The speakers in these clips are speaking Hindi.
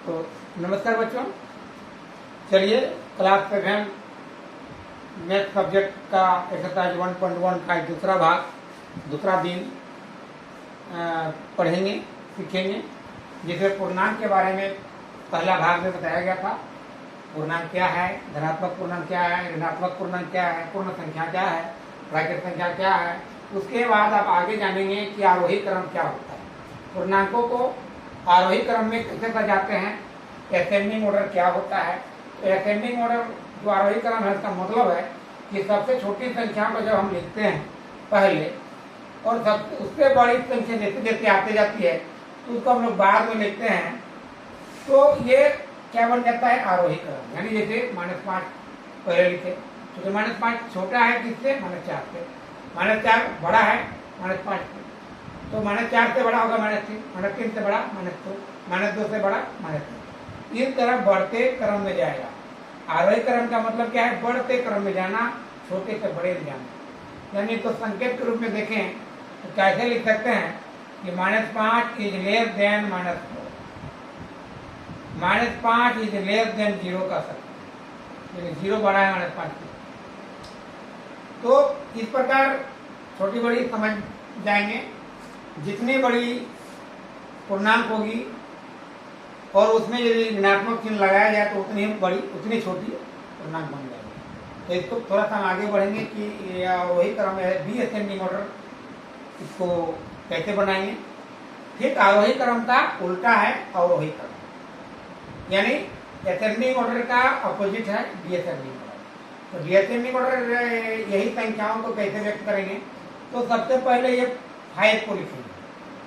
तो नमस्कार बच्चों, चलिए क्लास 7 मैथ सब्जेक्ट का एक्सरसाइज 1.1 का दूसरा भाग, दूसरा दिन पढ़ेंगे, सीखेंगे, जिसमें पूर्णांक के बारे में पहला भाग में बताया गया था। पूर्णांक क्या है, धनात्मक पूर्णांक क्या है, ऋणात्मक पूर्णांक क्या है, पूर्ण संख्या क्या है, प्राकृत संख्या क्या है। उसके बाद आप आगे जानेंगे कि आरोही क्रम क्या होता है, पूर्णांकों को आरोही क्रम में कैसे सजाते हैं, असेंडिंग ऑर्डर क्या होता है। तो असेंडिंग ऑर्डर जो आरोही क्रम है, इसका मतलब है कि सबसे छोटी संख्या को जब हम लिखते हैं पहले, और सब उससे बड़ी संख्या जैसे जैसे आते जाती है तो उसको हम लोग बाद में लिखते हैं, तो ये क्या बन जाता है, आरोही क्रम। यानी जैसे -5 पहले लिखे, क्योंकि -5 छोटा है किससे, -4 से। -4 बड़ा है -5 से, तो -4 से बड़ा होगा -3, -3 से बड़ा -2, -2 से बड़ा -3। इस तरह बढ़ते क्रम में जाएगा। आरोही क्रम का मतलब क्या है, बढ़ते क्रम में जाना, छोटे से बड़े में जाना। यानी तो संकेत के रूप में देखें तो कैसे लिख सकते हैं कि -5 is less than -4, -5 is less than 0 का सकते हैं, 0 बड़ा है -5 से। तो इस प्रकार छोटी बड़ी समझ जाएंगे। जितनी बड़ी पूर्णांक होगी और उसमें यदि ऋणात्मक चिन्ह लगाया जाए तो उतनी बड़ी, उतनी छोटी पूर्णांक बन जाएगी। तो इसको थोड़ा सा हम आगे बढ़ेंगे कि वही क्रम है, बी असेंडिंग ऑर्डर, इसको कैसे बनाएंगे। ठीक आरोही क्रम का उल्टा है अवरोही क्रम, यानी असेंडिंग ऑर्डर का अपोजिट है डी असेंडिंग ऑर्डर। तो डी असेंडिंग ऑर्डर यही संख्याओं को कैसे व्यक्त करेंगे। तो सबसे पहले ये 5 को लिखेंगे,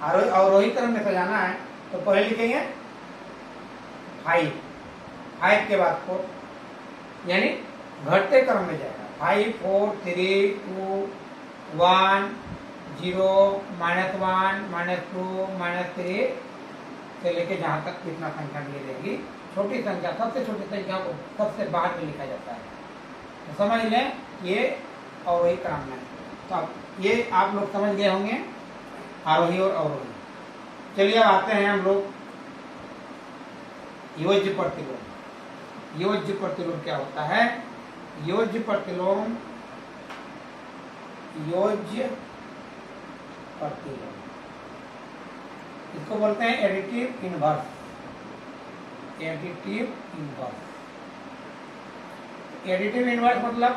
अवरोही क्रम में सजाना है तो पहले लिखेंगे 5 के बाद 4, यानी घटते क्रम में जाएगा। 5 4 3 2 1 0 -1 -2 -3 से लेके जहां तक कितना संख्या दी रहेगी, छोटी संख्या, सबसे छोटी संख्या को सबसे बाद में लिखा जाता है। तो समझ लें ये अवरोही क्रम है। तो अब ये आप लोग समझ गए होंगे आरोही और अवरोही। चलिए अब आते हैं हम लोग योज्य प्रतिलोम। योज्य प्रतिलोम क्या होता है, योज्य प्रतिलोम, योज्य प्रतिलोम इसको बोलते हैं additive inverse. Additive inverse, additive inverse मतलब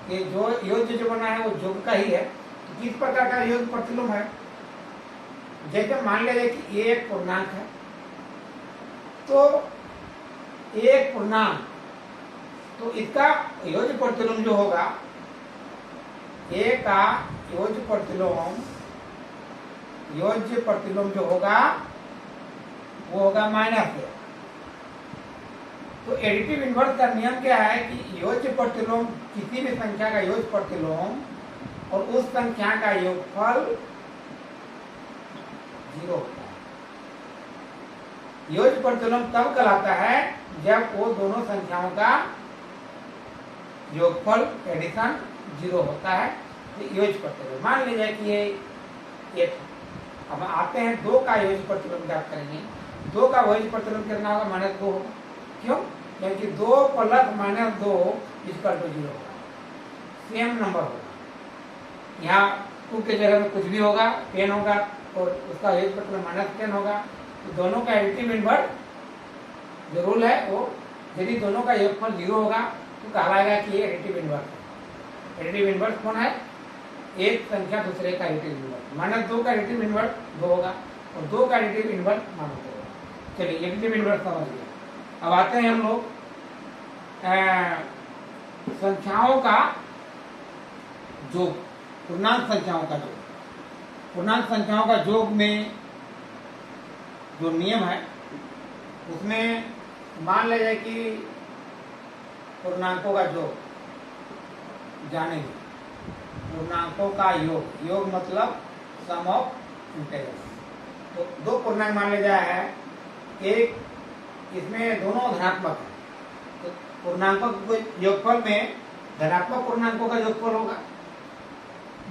ये जो योज्य जो बना है वो योग का ही है। तो किस प्रकार का योज्य प्रतिलोम है, जैसे मान लीजिए कि एक पूर्णांक है, तो एक पूर्णांक, तो इसका योज्य प्रतिलोम जो होगा, ए का योज्य प्रतिलोम जो होगा वो होगा -1। तो एडिटिव इनवर्स का नियम क्या है कि योज्य प्रतिलोम, किसी भी संख्या का योज्य प्रतिलोम और उस संख्या का योगफल 0 होता है। योज्य प्रतिलोम तब कहलाता है जब वो दोनों संख्याओं का योगफल एडिशन 0 होता है, तो योज्य प्रतिलोम। मान लीजिए कि ये एक, अब आते हैं 2 का योज्य प्रतिलोम ज्ञात करेंगे। 2 का योज्य प्रतिलोम कितना होगा, -2 होगा। क्यों, क्योंकि 2 + -2 = 0 होगा, सेम नंबर होगा। यहाँ 2 के जगह में कुछ भी होगा, 10 होगा और उसका योज्य प्रतिलोम -10 होगा। तो दोनों का एडिटिव इनवर्स जो रूल है वो, यदि दोनों का योगफल 0 होगा तो कहलाएगा कि ये एडिटिव इनवर्स है। एडिटिव इनवर्स कौन है, एक संख्या दूसरे का एडिटिव इनवर्स। -2 का एडिटिव इनवर्स 2 होगा और 2 का एडिटिव इनवर्स -2 होगा। चलिए एडिटिव इनवर्स समझ लिया। अब आते हैं हम लोग संख्याओं का योग, पूर्णांक संख्याओं का योग। पूर्णांक संख्याओं का योग में जो नियम है उसमें मान लीजिए कि पूर्णांकों का योग जानेंगे। पूर्णांकों का योग, योग मतलब सम ऑफ इंटीजर्स। तो 2 पूर्णांक मान लिया है, एक इसमें दोनों धनात्मक है, तो पूर्णांकों के योगफल में धनात्मक पूर्णांकों का योगफल होगा।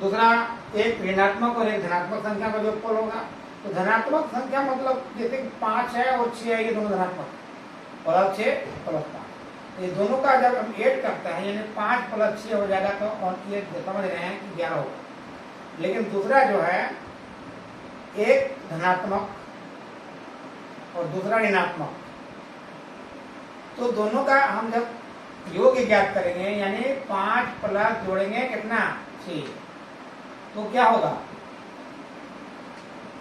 दूसरा एक ऋणात्मक और एक धनात्मक संख्या का योगफल होगा। तो धनात्मक संख्या मतलब जैसे 5 है और 6 है, ये दोनों धनात्मक, प्लस 6 प्लस 5। ये दोनों का जब हम ऐड करते हैं यानी 5 प्लस 6 हो जाएगा तो और ये समझ रहे हैं कि 11 होगा। लेकिन दूसरा जो है एक धनात्मक और दूसरा ऋणात्मक, तो दोनों का हम जब योग ज्ञात करेंगे यानी 5 प्लस जोड़ेंगे कितना 6, तो क्या होगा,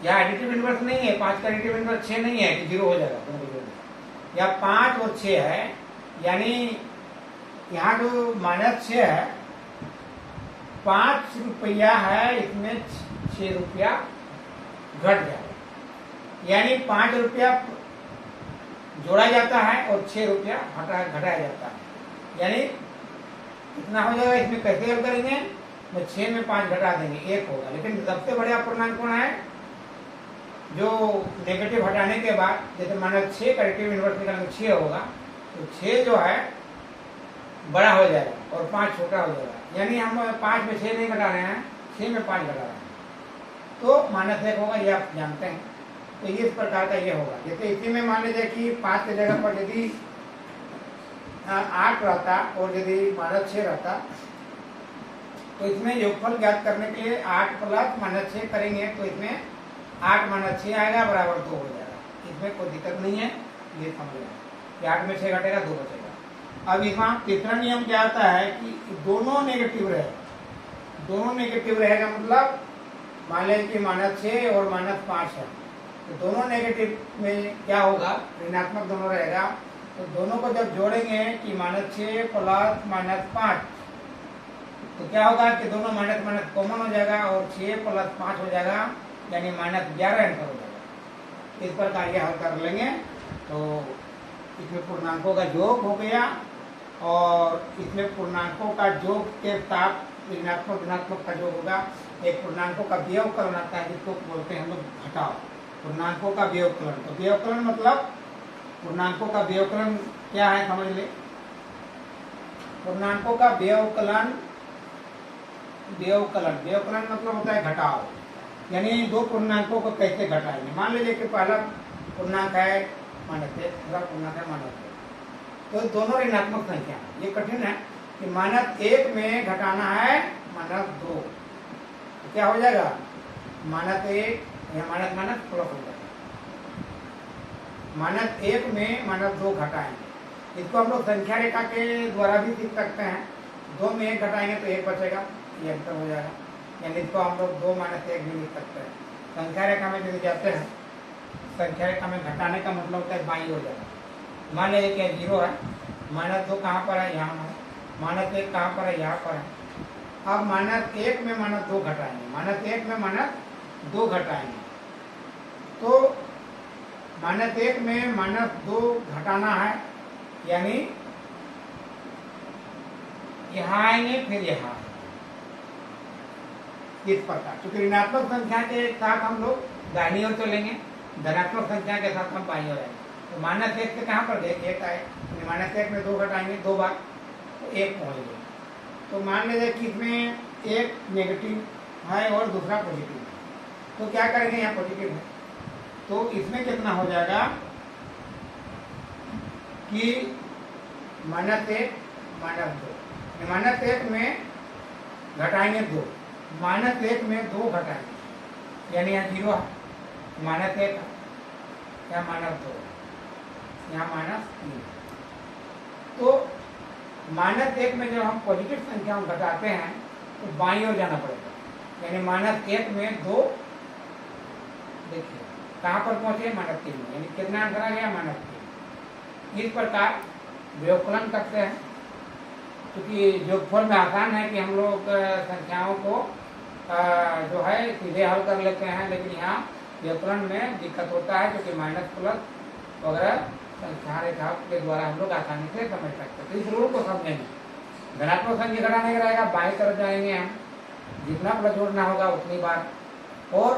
यहाँ एडिटिव इनवर्स नहीं है, 5 का एडिटिव इनवर्स 6 नहीं है कि 0 हो जाएगा, या 5 और 6 है, यानी यहाँ जो -6 है 5 रुपया है, इसमें 6 रुपया घट जाएगा, यानी 5 रुपया जोड़ा जाता है और 6 रुपया घटाया जाता है, यानी कितना हो जाएगा, इसमें कैसे हल करेंगे, तो 6 में 5 घटा देंगे 1 होगा। लेकिन सबसे बड़ा पूर्णांक कौन है, जो नेगेटिव हटाने के बाद जैसे -6 का एडिटिव इनवर्स निकालेंगे 6 होगा, तो 6 जो है बड़ा हो जाएगा और 5 छोटा हो जाएगा, यानी हम 5 में 6 नहीं घटा रहे हैं, 6 में 5 घटा रहे हैं, तो -1 होगा, ये आप जानते हैं। तो ये इस प्रकार का ये होगा। जैसे इसी में मान लीजिए कि 5 की जगह पर यदि 8 रहता और यदि -6 रहता, तो इसमें योगफल ज्ञात करने के लिए 8 प्लस -6 करेंगे, तो इसमें 8 - 6 आएगा बराबर 2 हो जाएगा, इसमें कोई दिक्कत नहीं है, ये समझ लें कि 8 में 6 घटेगा 2 बचेगा। अब इसमें तीसरा नियम क्या आता है कि दोनों नेगेटिव रहे, दोनों नेगेटिव रहेगा, मतलब मान लें कि -6 और -5 है, तो दोनों नेगेटिव में क्या होगा, ऋणात्मक दोनों रहेगा, तो दोनों को जब जोड़ेंगे कि -6 प्लस -5, तो क्या होगा कि दोनों माइनस माइनस कॉमन हो जाएगा और 6 प्लस 5 हो जाएगा, यानी -11 आंसर हो जाएगा। इस प्रकार ये हल कर लेंगे, तो इसमें पूर्णांकों का योग हो गया और इसमें पूर्णांकों का योग के साथ ऋणात्मक धनात्मक का योग होगा। एक पूर्णांकों का व्यवकलन आता है जिसको बोलते हैं हम लोग घटाव, पूर्णांकों का व्यवकलन। तो व्यवकलन मतलब पूर्णांकों का व्यवकलन क्या है समझ ले, पूर्णांकों का व्यवकलन, व्यवकलन मतलब होता है घटाव, यानी दो पूर्णांकों को कैसे घटाएंगे। मान लीजिए कि पहला पूर्णांक है -1, दूसरा पूर्णांक है -2, तो दोनों ऋणात्मक संख्या, ये कठिन है कि -1 में घटाना है -2, तो क्या हो जाएगा, -1 या माइनस माइनस प्लस हो जाएगा, -1 में -2 घटाएंगे। इसको हम लोग संख्या रेखा के द्वारा भी सीख सकते हैं, 2 में 1 घटाएंगे तो 1 बचेगा, ये अंतर हो जाएगा, यानी इसको हम लोग 2 - 1 भी लिख सकते हैं। संख्या रेखा में यदि जाते हैं, संख्या रेखा में घटाने का मतलब होता है बाई हो जाएगा। मान लीजिए कि 0 है, -2 कहाँ पर है, यहाँ है, -1 कहाँ पर है, यहाँ पर है। अब -1 में -2 घटाएंगे, -1 में -2 घटाएंगे, तो -1 में -2 घटाना है, यानी यहाँ आएंगे फिर यहाँ, इस प्रकार। क्योंकि ऋणात्मक संख्या के साथ हम लोग दाहिनी ओर चलेंगे, धनात्मक संख्या के साथ हम बाईं ओर आएंगे। तो -1 से कहाँ पर देख 1 आए, -1 में 2 घटाएंगे 2 बार, तो 1 पहुँच गए। तो मान लीजिए कि इसमें एक नेगेटिव है और दूसरा पॉजिटिव है, तो क्या करेंगे, यहाँ पॉजिटिव है, तो इसमें कितना हो जाएगा कि -1 -2, -1 में घटाएंगे 2, -1 में 2 घटाएंगे, यानी यहाँ 0 है, -1 या -2, यहाँ -3। तो -1 में जब हम पॉजिटिव संख्या घटाते हैं तो बाईं ओर जाना पड़ेगा, यानी -1 में 2, देखिए कहाँ पर पहुंचे, -3 में, यानी कितना आंसर आ गया, -3। इस प्रकार व्यवकलन करते हैं, क्योंकि योगफल में आसान है कि हम लोग संख्याओं को जो है सीधे हल कर लेते हैं, लेकिन यहाँ व्यवकलन में दिक्कत होता है, क्योंकि माइनस प्लस वगैरह संख्या रेखा के द्वारा हम लोग आसानी से समझ सकते हैं। तो इस रूल को समझेंगे, धनात्मक संख्या घटाने का रहेगा, बाईं तरफ जाएंगे हम, जितना प्लस जोड़ना होगा उतनी बार, और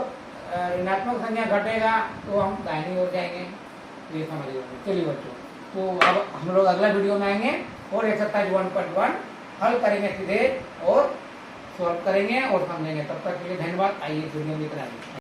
ऋणात्मक संख्या घटेगा तो हम दाहिनी ओर जाएंगे, ये समझ लीजिए। चलिए बच्चों, तो अब हम लोग अगला वीडियो में आएंगे और एक्सरसाइज 1.1 हल करेंगे सीधे और सॉल्व करेंगे और समझेंगे। तब तक के लिए धन्यवाद। आइए वीडियो में इतना ही।